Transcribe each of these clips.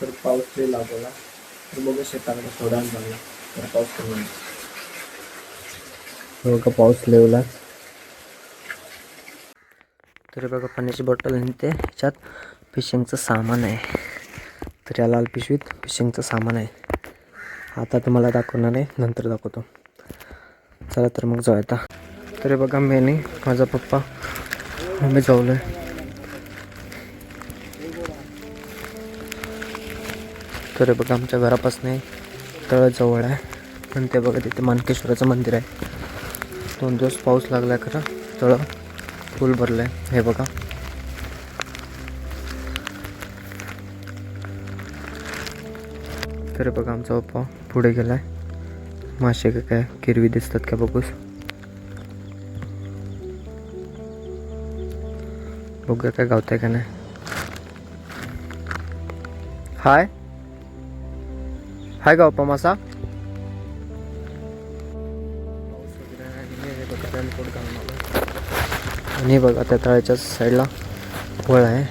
तर पाऊस लई लागला. तर बघू शेताकडे थोडा झाला तर पाऊस कमी. बघा पाऊस लेवला. तर बघा पाण्याची बॉटल आणि ते ह्याच्यात फिशिंगचं सामान आहे. तर या लाल पिशवीत फिशिंगचं सामान आहे. आता तुम्हाला दाखवणार आहे, नंतर दाखवतो. चला तर मग जाऊ आता. तर बघा मी नाही माझा पप्पा आम्ही जाऊलो आहे. तर बघा आमच्या घरापासून तळ जवळ आहे. आणि ते बघा तिथे मानकेश्वराचं मंदिर आहे. 2 दिवस पाऊस लागला खरं तळ फुल भरलं आहे. हे बघा तर बघा आमचा पप्पा पुढे गेलाय. मासे का काय किरवी दिसतात का बघूस. बघूया काय गावताय का नाही. हाय हाय गावपा मासा. आणि बघा त्या तळ्याच्या साईडला वळ आहे.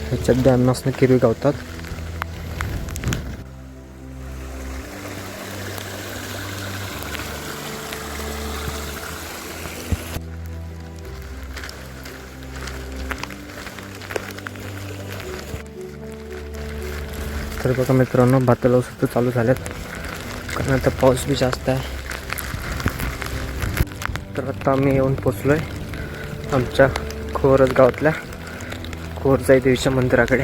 ह्याच्यात डॅमनासनं किरवी गावतात. तर बघा मित्रांनो भाताला सुद्धा चालू झाल्यात कारण आता पाऊस बी जास्त आहे. तर आता आम्ही येऊन पोचलो आहे आमच्या खोरज गावातल्या खोरजाई देवीच्या मंदिराकडे.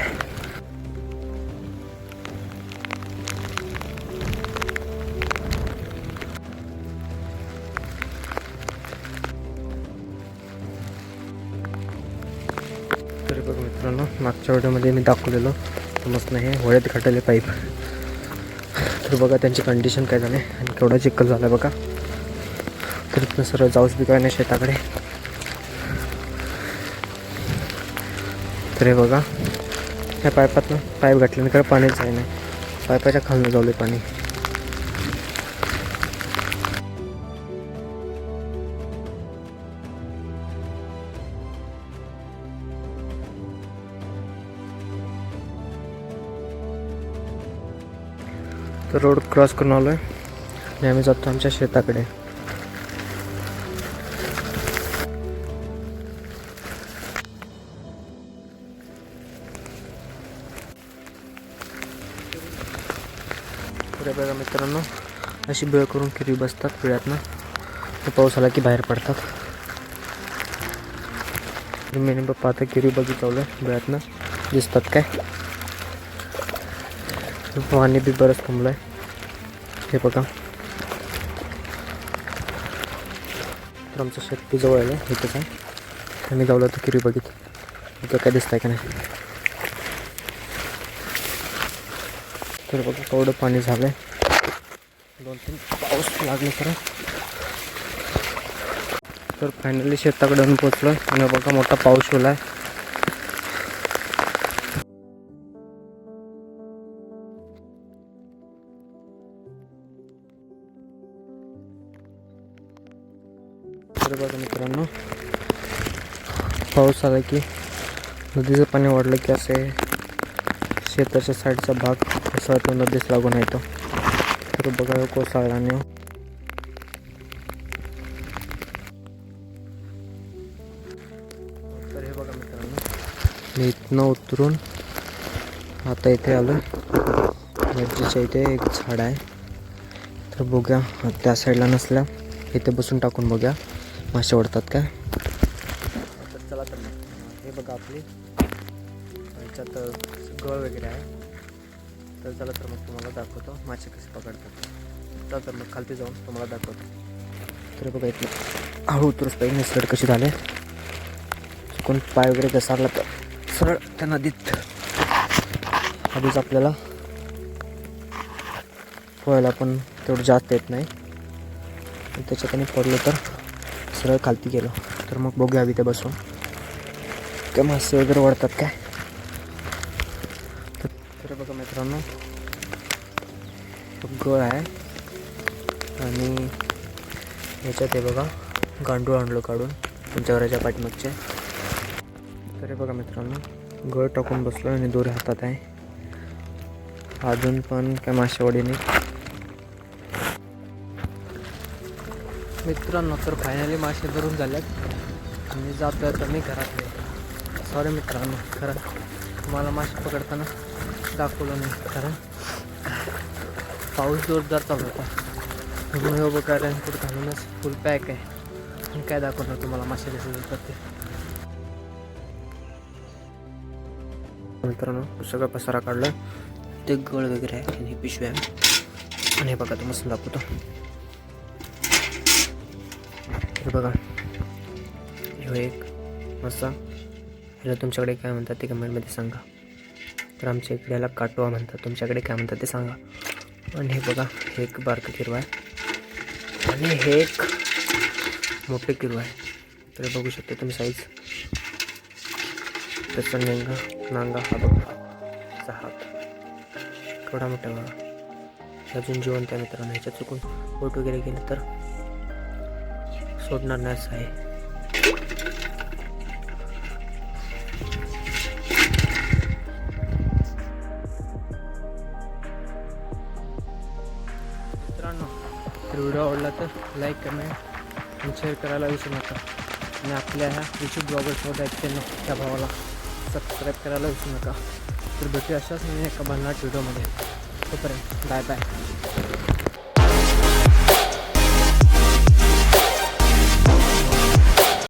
तर बघा मित्रांनो मागच्या व्हिडिओमध्ये मी दाखवलेलो मस्त नाही होळ्यात घाटले पाईप. तर बघा त्यांची कंडिशन काय झाली आणि केवढा चिखल झाला बघा. तर इथनं सरळ जाऊच बी काय नाही शेताकडे. तर हे बघा ह्या पाईपातनं पाईप घातल्याने काय पाणीच आहे नाही. पाईपाच्या खालनं जाऊले पाणी. तर रोड क्रॉस करून आलो आहे आणि आम्ही जातो आमच्या शेताकडे. तर बघा मित्रांनो अशी बिळ करून किरवी बसतात पिळ्यातनं. पाऊस आला की बाहेर पडतात. मी पाहता किरवी बघितलं बिळ्यातनं दिसतात काय. पाणी बी बरंच थांबलं आहे. हे बघा तर आमचं शेत बी जवळ आहे इथंच आहे. आम्ही जाऊला तर किरवी इथं काय दिसतंय का नाही. तर बघा केवढं पाणी झालं आहे. 2-3 पाऊस लागले खरं. तर फायनली शेताकडे येऊन पोचलो आणि बघा मोठा पाऊस होला आहे. तर बघा मित्रांनो पाऊस आला की नदीचं पाणी वाढलं की असे शेताच्या साईडचा भाग असा तो नदीच लागून येतो. तर बघा कोसळला नाही. तर हे बघा मित्रांनो मी इथनं उतरून आता इथे आलो. नदीच्या इथे एक झाड आहे. तर बघूया त्या साईडला नसल्या इथे बसून टाकून बघूया मासे ओढतात काय. तर चला तर मग हे बघा आपली ह्याच्यात गळ वगैरे आहे. तर चला तर मग तुम्हाला दाखवतो मासे कसे पकडतात. चला तर मग खालती जाऊन तुम्हाला दाखवतो. तर बघा इथलं हळू उतरूच पाहिजे निसरड कशी झाले. चुकून पाय वगैरे घसरला तर सरळ त्या नदीत आधीच आपल्याला पोहायला पण तेवढं जास्त येत नाही. त्याच्यात पडलो तर सरळ खालती गेलो. तर मग बघूया हवी ते बसून काय मासे वगैरे वाढतात काय. तर बघा मित्रांनो गळ आहे आणि ह्याच्यात हे बघा गांडूळ आणलो काढून तुमच्या घराच्या पाठीमागचे. तर हे बघा मित्रांनो गळ टाकून बसलो आणि दोरी हातात आहे. अजून पण काय मासेवाडी नाही. मित्रांनो तर फायनली मासे धरून झाल्यात आणि जातो आहे तर मी घरात नाही. सॉरी मित्रांनो, खरं तुम्हाला मासे पकडताना दाखवलं नाही, कारण पाऊस जोरदार चालू होता. म्हणून हे बघा रेनकोट घालूनच फुल पॅक आहे आणि काय दाखवणार तुम्हाला मासे कसे जातात ते. मित्रांनो सगळं पसारा काढला, ते गळ वगैरे आहे आणि पिशव्या आहे. आणि हे बघा तुम्हाला दाखवतो. हे बघा ह्यो एक मासा, ह्याला तुमच्याकडे काय म्हणतात ते कमेंटमध्ये सांगा. तर आमच्या इकडे ह्याला काटवा म्हणतात, तुमच्याकडे काय म्हणतात ते सांगा. आणि हे बघा हे एक बारकं किरवा आहे आणि हे एक मोठे किरवा आहे. तर बघू शकता तुम्ही साईज. त्याचा नांगा हा बघा, त्याचा हात केवढा मोठा बघा. अजून जिवंत आहे मित्रांनो. ह्याच्या चुकून बोट वगैरे गेलं तर सोडणार नाही असं आहे. मित्रांनो तर व्हिडिओ आवडला तर लाईक, कमेंट आणि शेअर करायला विसरू नका. आणि आपल्या ह्या यूट्यूब ब्लॉगर्समध्ये आहेत त्यांना त्या भावाला सबस्क्राईब करायला विसरू नका. तर भेटू अशाच नाही एका भन्नाट व्हिडिओमध्ये. तोपर्यंत बाय बाय.